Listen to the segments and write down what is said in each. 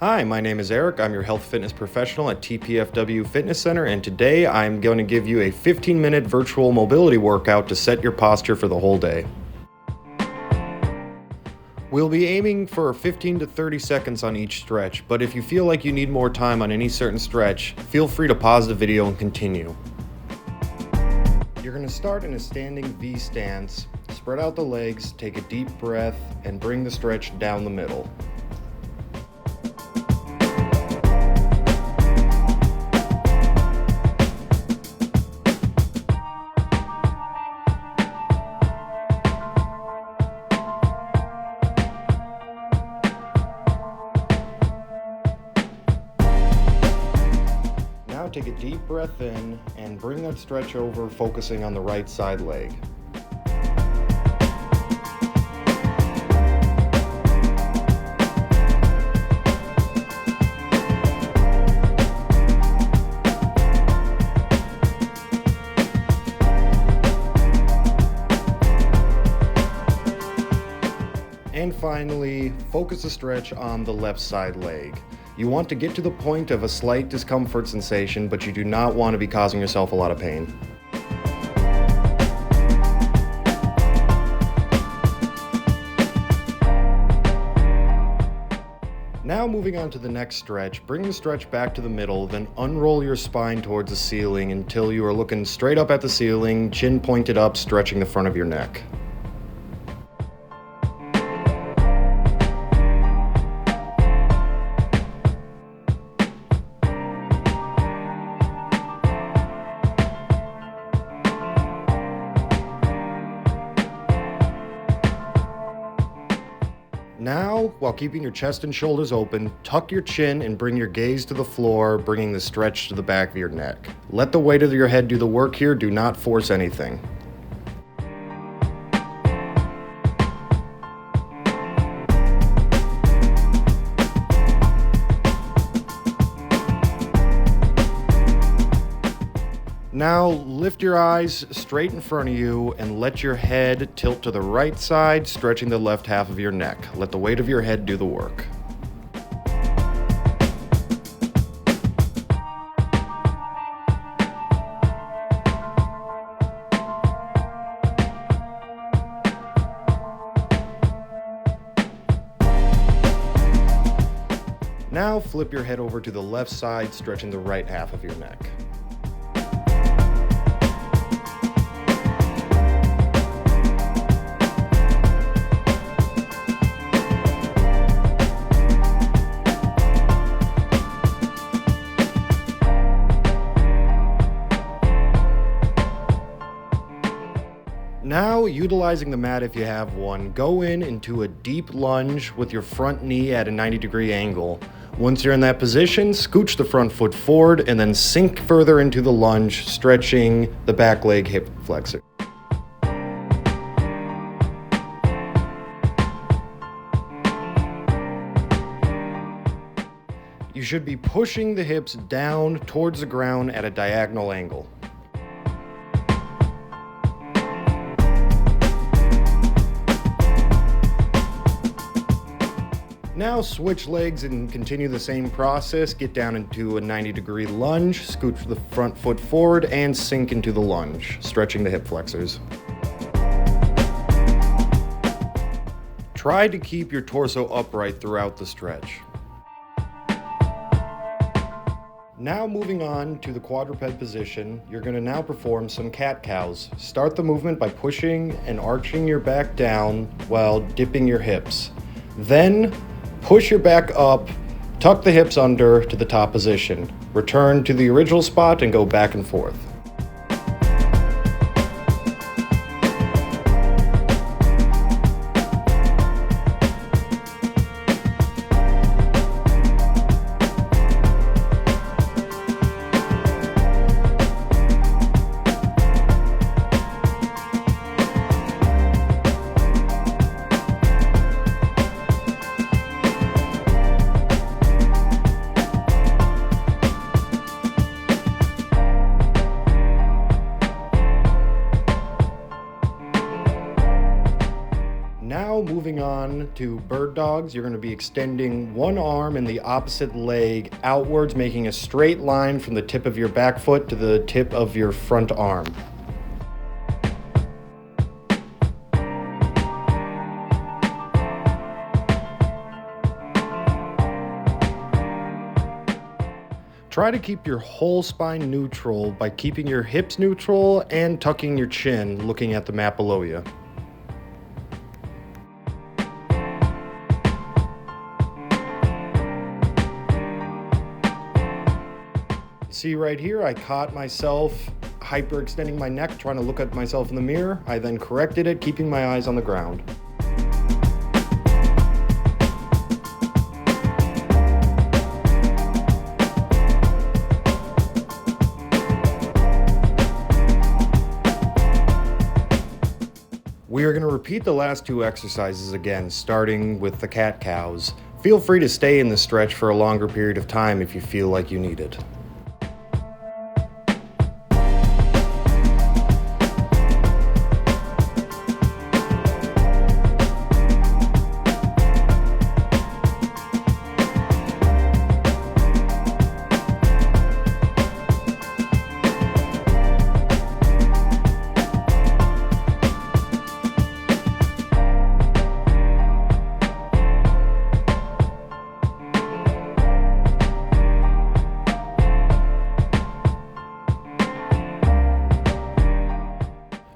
Hi, my name is Erik. I'm your health fitness professional at TPFW Fitness Center, and today I'm going to give you a 15-minute virtual mobility workout to set your posture for the whole day. We'll be aiming for 15 to 30 seconds on each stretch, but if you feel like you need more time on any certain stretch, feel free to pause the video and continue. You're going to start in a standing V stance, spread out the legs, take a deep breath, and bring the stretch down the middle. Now take a deep breath in and bring that stretch over, focusing on the right side leg. And finally, focus the stretch on the left side leg. You want to get to the point of a slight discomfort sensation, but you do not want to be causing yourself a lot of pain. Now moving on to the next stretch, bring the stretch back to the middle, then unroll your spine towards the ceiling until you are looking straight up at the ceiling, chin pointed up, stretching the front of your neck. Now, while keeping your chest and shoulders open, tuck your chin and bring your gaze to the floor, bringing the stretch to the back of your neck. Let the weight of your head do the work here, do not force anything. Now lift your eyes straight in front of you and let your head tilt to the right side, stretching the left half of your neck. Let the weight of your head do the work. Now flip your head over to the left side, stretching the right half of your neck. Now, utilizing the mat if you have one, go into a deep lunge with your front knee at a 90-degree angle. Once you're in that position, scooch the front foot forward and then sink further into the lunge, stretching the back leg hip flexor. You should be pushing the hips down towards the ground at a diagonal angle. Now switch legs and continue the same process. Get down into a 90-degree lunge, scooch the front foot forward, and sink into the lunge, stretching the hip flexors. Try to keep your torso upright throughout the stretch. Now moving on to the quadruped position, you're going to now perform some cat-cows. Start the movement by pushing and arching your back down while dipping your hips. Then push your back up, tuck the hips under to the top position. Return to the original spot and go back and forth. on to bird dogs, you're going to be extending one arm and the opposite leg outwards, making a straight line from the tip of your back foot to the tip of your front arm. Try to keep your whole spine neutral by keeping your hips neutral and tucking your chin, looking at the mat below you. See right here, I caught myself hyperextending my neck, trying to look at myself in the mirror. I then corrected it, keeping my eyes on the ground. We are going to repeat the last two exercises again, starting with the cat-cows. Feel free to stay in the stretch for a longer period of time if you feel like you need it.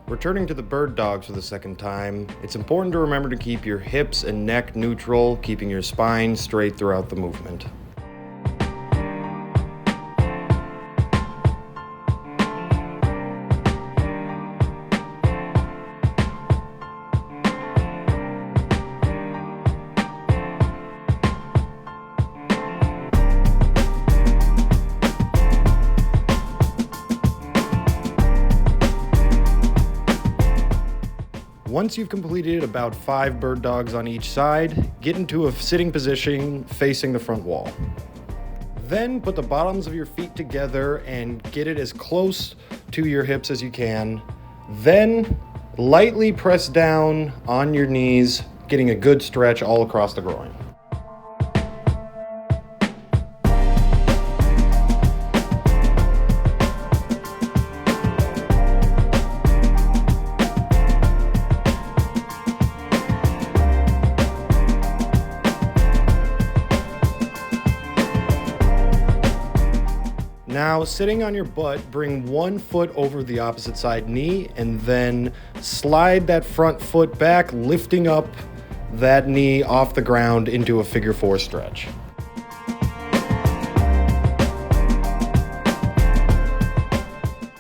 Returning to the bird dogs for the second time, it's important to remember to keep your hips and neck neutral, keeping your spine straight throughout the movement. Once you've completed about 5 bird dogs on each side, get into a sitting position facing the front wall. Then put the bottoms of your feet together and get it as close to your hips as you can. Then lightly press down on your knees, getting a good stretch all across the groin. Now, sitting on your butt, bring one foot over the opposite side knee and then slide that front foot back, lifting up that knee off the ground into a figure 4 stretch.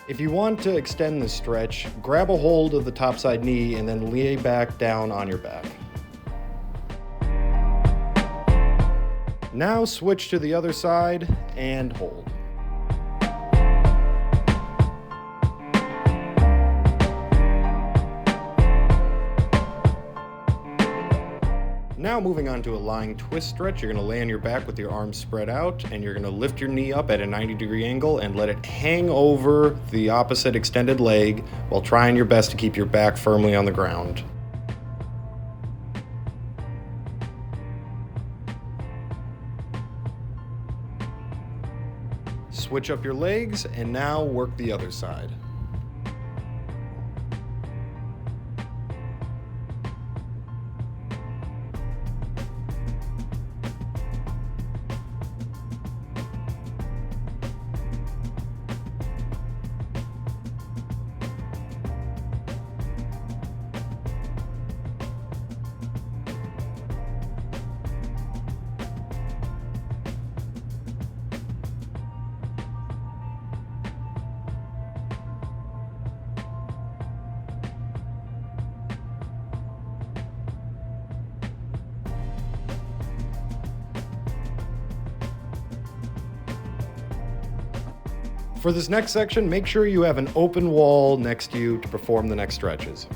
If you want to extend the stretch, grab a hold of the top side knee and then lay back down on your back. Now switch to the other side and hold. Now moving on to a lying twist stretch, you're going to lay on your back with your arms spread out and you're going to lift your knee up at a 90-degree angle and let it hang over the opposite extended leg while trying your best to keep your back firmly on the ground. Switch up your legs and now work the other side. For this next section, make sure you have an open wall next to you to perform the next stretches.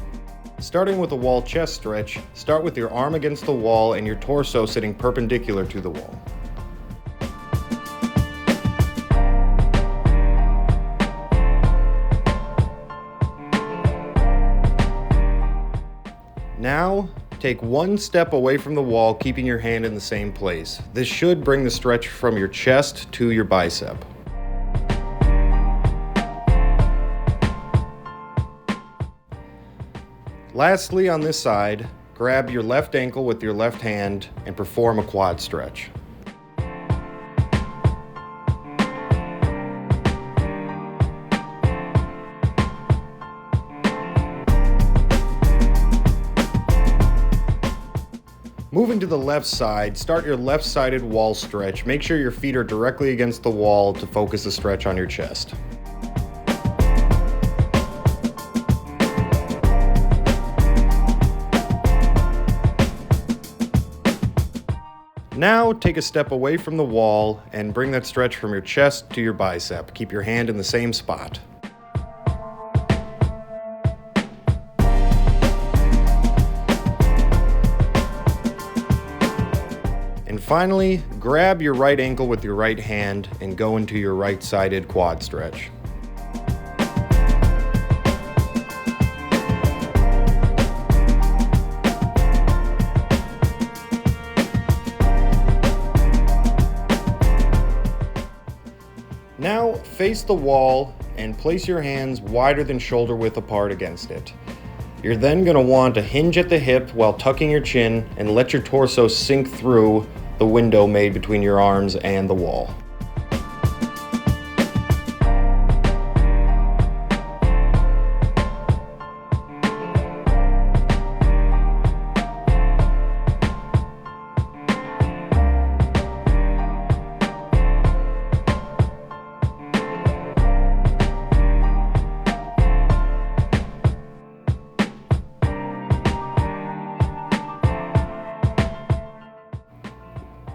Starting with a wall chest stretch, start with your arm against the wall and your torso sitting perpendicular to the wall. Now, Take one step away from the wall, keeping your hand in the same place. This should bring the stretch from your chest to your bicep. Lastly, on this side, grab your left ankle with your left hand and perform a quad stretch. Moving to the left side, start your left-sided wall stretch. Make sure your feet are directly against the wall to focus the stretch on your chest. Now take a step away from the wall and bring that stretch from your chest to your bicep. Keep your hand in the same spot. And finally, grab your right ankle with your right hand and go into your right-sided quad stretch. Now face the wall and place your hands wider than shoulder width apart against it. You're then going to want to hinge at the hip while tucking your chin and let your torso sink through the window made between your arms and the wall.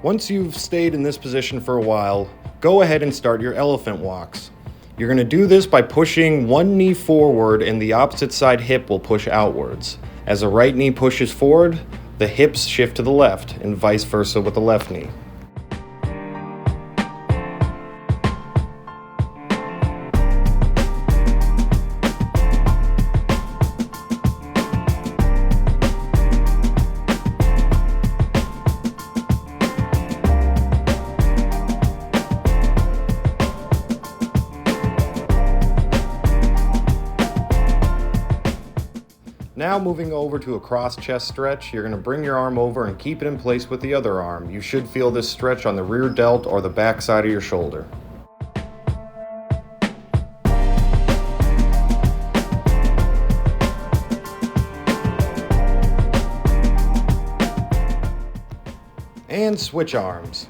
Once you've stayed in this position for a while, go ahead and start your elephant walks. You're going to do this by pushing one knee forward and the opposite side hip will push outwards. As the right knee pushes forward, the hips shift to the left and vice versa with the left knee. Now moving over to a cross chest stretch, you're going to bring your arm over and keep it in place with the other arm. You should feel this stretch on the rear delt or the back side of your shoulder. And switch arms.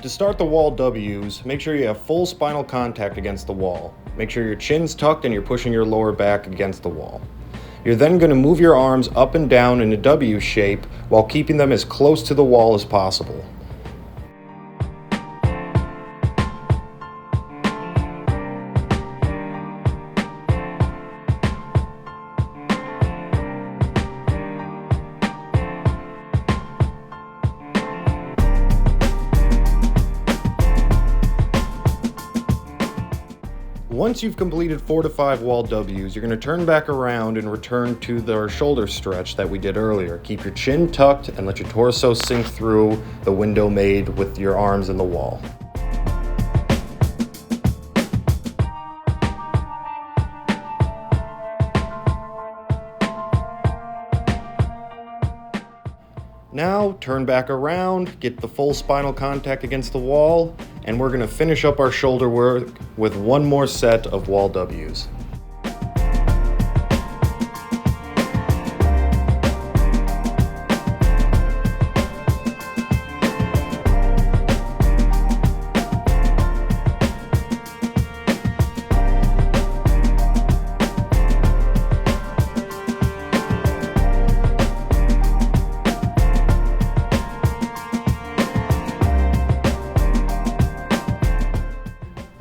To start the wall W's, make sure you have full spinal contact against the wall. Make sure your chin's tucked and you're pushing your lower back against the wall. You're then going to move your arms up and down in a W shape while keeping them as close to the wall as possible. Once you've completed 4 to 5 wall W's, you're going to turn back around and return to the shoulder stretch that we did earlier. Keep your chin tucked and let your torso sink through the window made with your arms in the wall. Now turn back around, get the full spinal contact against the wall, and we're going to finish up our shoulder work with one more set of wall W's.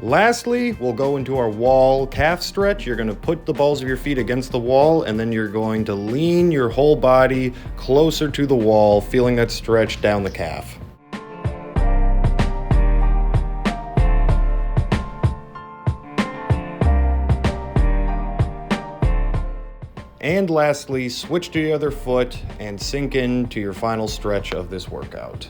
Lastly, we'll go into our wall calf stretch. You're going to put the balls of your feet against the wall, and then you're going to lean your whole body closer to the wall, feeling that stretch down the calf. And lastly, switch to the other foot and sink into your final stretch of this workout.